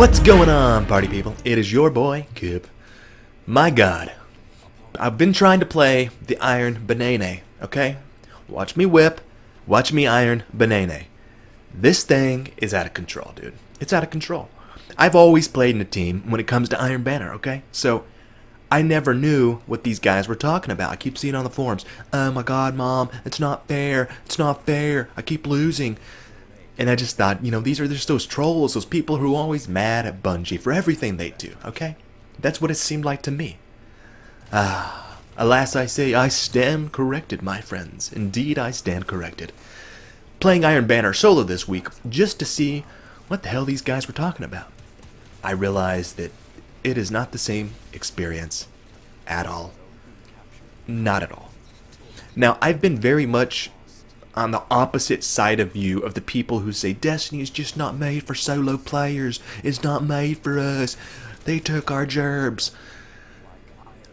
What's going on, party people? It is your boy, Kip. My god, I've been trying to play the Iron Banana, okay? Watch me whip, watch me Iron Banana. This thing is out of control, dude. It's out of control. I've always played in a team when it comes to Iron Banner, okay? So, I never knew what these guys were talking about. I keep seeing on the forums, oh my god, mom, it's not fair, I keep losing. And I just thought, these are just those trolls, those people who are always mad at Bungi for everything they do, okay? That's what it seemed like to me. Alas I say, I stand corrected, my friends. Indeed, I stand corrected. Playing Iron Banner solo this week, just to see what the hell these guys were talking about. I realized that it is not the same experience at all. Not at all. Now, I've been very much on the opposite side of you of the people who say Destiny is just not made for solo players. It's not made for us. They took our gerbs.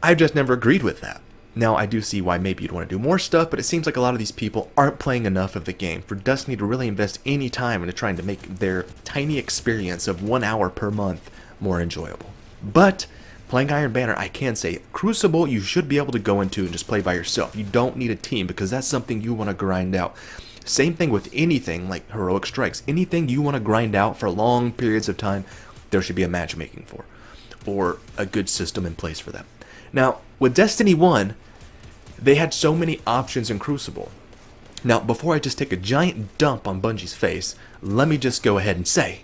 I've just never agreed with that. Now, I do see why maybe you'd want to do more stuff, but it seems like a lot of these people aren't playing enough of the game for Destiny to really invest any time into trying to make their tiny experience of 1 hour per month more enjoyable. But playing Iron Banner, I can say, Crucible you should be able to go into and just play by yourself. You don't need a team because that's something you want to grind out. Same thing with anything like Heroic Strikes. Anything you want to grind out for long periods of time, there should be a matchmaking for. Or a good system in place for that. Now, with Destiny 1, they had so many options in Crucible. Now, before I just take a giant dump on Bungie's face, let me just go ahead and say,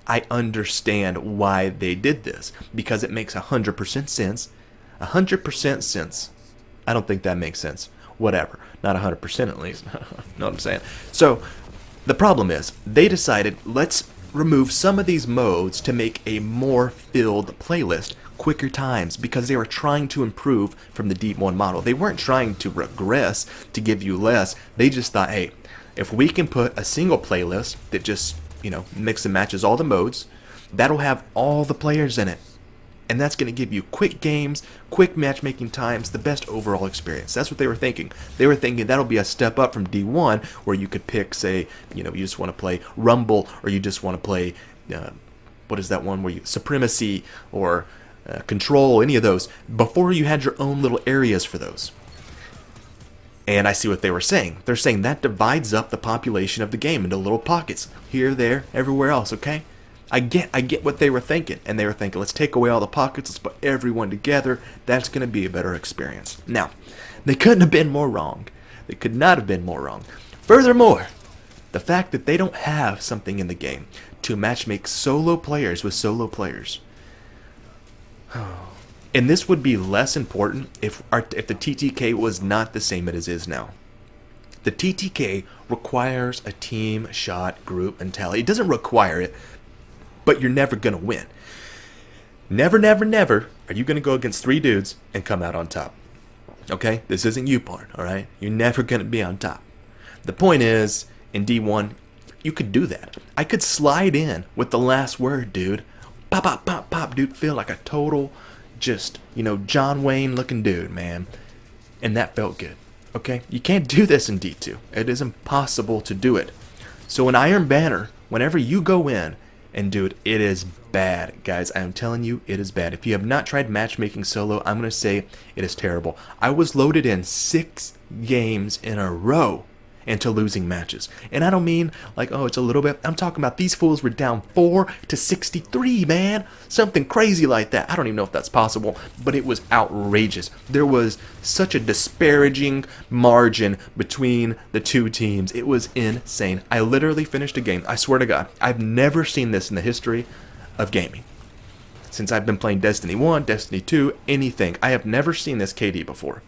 I understand why they did this, because it makes 100% sense. 100% sense. I don't think that makes sense. Whatever. Not 100% at least. Know what I'm saying? So, the problem is, they decided, let's remove some of these modes to make a more filled playlist, quicker times, because they were trying to improve from the Deep 1 model. They weren't trying to regress to give you less. They just thought, hey, if we can put a single playlist that just mix and matches all the modes, that'll have all the players in it. And that's going to give you quick games, quick matchmaking times, the best overall experience. That's what they were thinking. They were thinking that'll be a step up from D1, where you could pick, say, you just want to play Rumble, or you just want to play, what is that one where you, Supremacy, or Control, any of those, before you had your own little areas for those. And I see what they were saying. They're saying that divides up the population of the game into little pockets. Here, there, everywhere else, okay? I get what they were thinking. And they were thinking, let's take away all the pockets, let's put everyone together. That's going to be a better experience. Now, they couldn't have been more wrong. They could not have been more wrong. Furthermore, the fact that they don't have something in the game to matchmake solo players with solo players. And this would be less important if the TTK was not the same as it is now. The TTK requires a team, shot, group mentality. It doesn't require it, but you're never going to win. Never, never, never are you going to go against 3 dudes and come out on top. Okay? This isn't U-Porn, alright? You're never going to be on top. The point is, in D1, you could do that. I could slide in with the last word, dude. Pop, pop, pop, pop, dude. Feel like a total, just, John Wayne looking dude, man. And that felt good. Okay? You can't do this in D2. It is impossible to do it. So in Iron Banner, whenever you go in and do it, it is bad. Guys, I am telling you, it is bad. If you have not tried matchmaking solo, I'm going to say it is terrible. I was loaded in 6 games in a row into losing matches. And I don't mean like, oh, it's a little bit. I'm talking about these fools were down 4-63, man. Something crazy like that. I don't even know if that's possible, but it was outrageous. There was such a disparaging margin between the two teams. It was insane. I literally finished a game. I swear to God, I've never seen this in the history of gaming. Since I've been playing Destiny 1, Destiny 2, anything. I have never seen this KD before.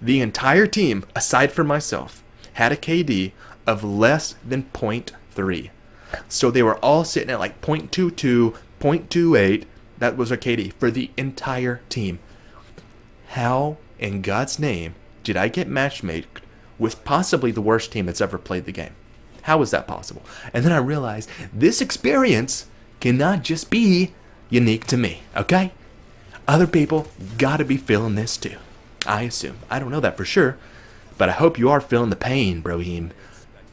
The entire team, aside from myself, had a KD of less than 0.3. So they were all sitting at like 0.22, 0.28. That was our KD for the entire team. How in God's name did I get matchmade with possibly the worst team that's ever played the game? How is that possible? And then I realized this experience cannot just be unique to me, okay? Other people gotta be feeling this too. I assume. I don't know that for sure. But I hope you are feeling the pain, Brohim.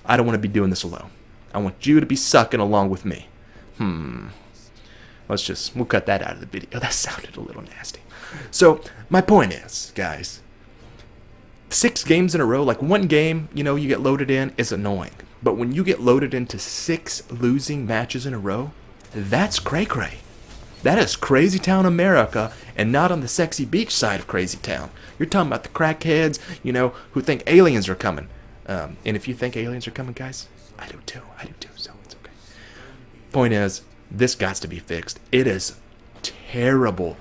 I don't want to be doing this alone. I want you to be sucking along with me. Well, We'll cut that out of the video. That sounded a little nasty. So my point is, guys, 6 games in a row, like one game, you get loaded in, is annoying. But when you get loaded into 6 losing matches in a row, that's cray-cray. That is Crazy Town America, and not on the sexy beach side of Crazy Town. You're talking about the crackheads, who think aliens are coming. And if you think aliens are coming, guys, I do too, so it's okay. Point is, this got to be fixed. It is terrible.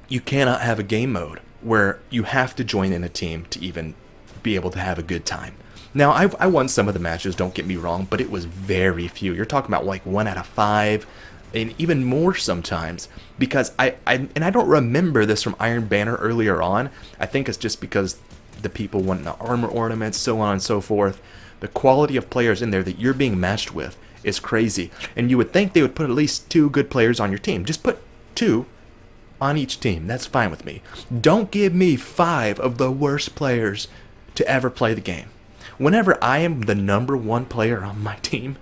You cannot have a game mode where you have to join in a team to even be able to have a good time. Now, I won some of the matches, don't get me wrong, but it was very few. You're talking about like 1 out of 5, and even more sometimes, because I don't remember this from Iron Banner earlier on. I think it's just because the people want the armor ornaments, so on and so forth. The quality of players in there that you're being matched with is crazy, and you would think they would put at least 2 good players on your team. Just put 2 on each team. That's fine with me. Don't give me 5 of the worst players to ever play the game. Whenever I am the number 1 player on my team,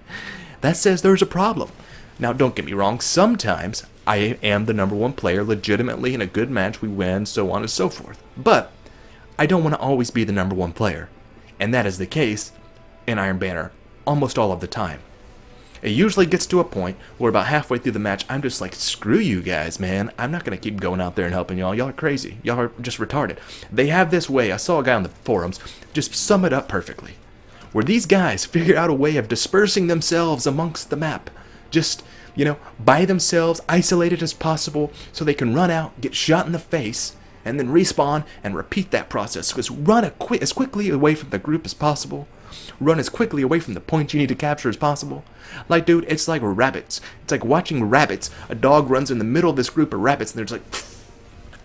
that says there's a problem. Now, don't get me wrong, sometimes I am the number 1 player legitimately in a good match, we win, so on and so forth. But I don't want to always be the number 1 player, and that is the case in Iron Banner almost all of the time. It usually gets to a point where about halfway through the match, I'm just like, screw you guys, man. I'm not going to keep going out there and helping y'all. Y'all are crazy. Y'all are just retarded. They have this way. I saw a guy on the forums just sum it up perfectly, where these guys figure out a way of dispersing themselves amongst the map. Just, by themselves, isolated as possible, so they can run out, get shot in the face, and then respawn and repeat that process. Just run as quickly away from the group as possible. Run as quickly away from the point you need to capture as possible. Like, dude, it's like rabbits. It's like watching rabbits. A dog runs in the middle of this group of rabbits, and they're just like, pfft.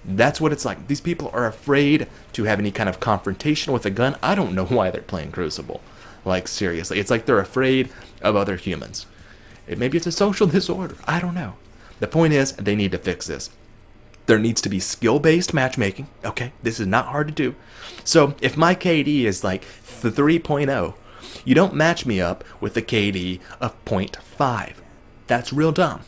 That's what it's like. These people are afraid to have any kind of confrontation with a gun. I don't know why they're playing Crucible. Like, seriously. It's like they're afraid of other humans. Maybe it's a social disorder. I don't know. The point is, they need to fix this. There needs to be skill-based matchmaking. Okay, this is not hard to do. So if my KD is like 3.0, you don't match me up with a KD of 0.5. That's real dumb.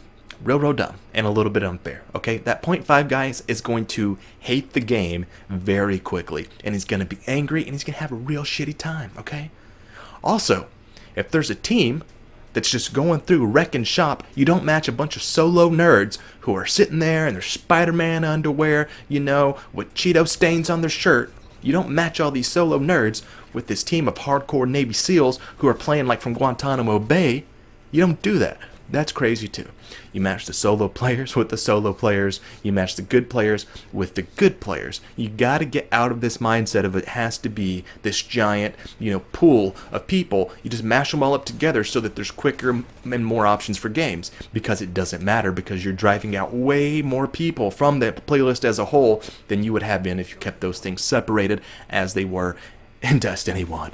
Real dumb. And a little bit unfair. Okay, that 0.5 guy is going to hate the game very quickly. And he's going to be angry, and he's going to have a real shitty time. Okay? Also, if there's a team that's just going through wrecking shop, you don't match a bunch of solo nerds who are sitting there in their Spider-Man underwear, with Cheeto stains on their shirt. You don't match all these solo nerds with this team of hardcore Navy SEALs who are playing like from Guantanamo Bay. You don't do that. That's crazy too. You match the solo players with the solo players. You match the good players with the good players. You got to get out of this mindset of it has to be this giant, pool of people. You just mash them all up together so that there's quicker and more options for games, because it doesn't matter, because you're driving out way more people from the playlist as a whole than you would have been if you kept those things separated as they were in Destiny 1.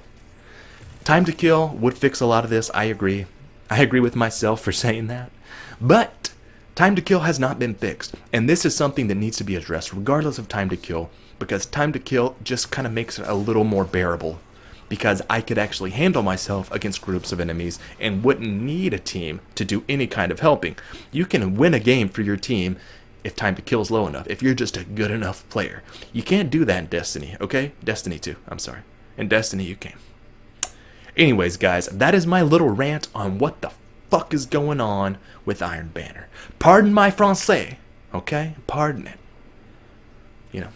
Time to kill would fix a lot of this. I agree. I agree with myself for saying that. But time to kill has not been fixed. And this is something that needs to be addressed regardless of time to kill, because time to kill just kind of makes it a little more bearable. Because I could actually handle myself against groups of enemies and wouldn't need a team to do any kind of helping. You can win a game for your team if time to kill is low enough, if you're just a good enough player. You can't do that in Destiny, okay? Destiny 2, I'm sorry. In Destiny you can. Anyways, guys, that is my little rant on what the fuck is going on with Iron Banner. Pardon my français, okay? Pardon it.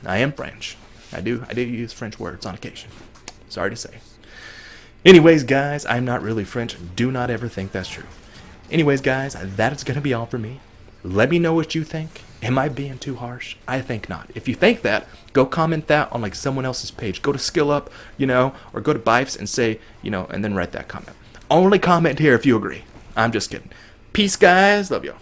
I am French. I do use French words on occasion. Sorry to say. Anyways, guys, I'm not really French. Do not ever think that's true. Anyways, guys, that is going to be all for me. Let me know what you think. Am I being too harsh? I think not. If you think that, go comment that on like someone else's page. Go to Skill Up, or go to Bifes and say, and then write that comment. Only comment here if you agree. I'm just kidding. Peace, guys. Love you.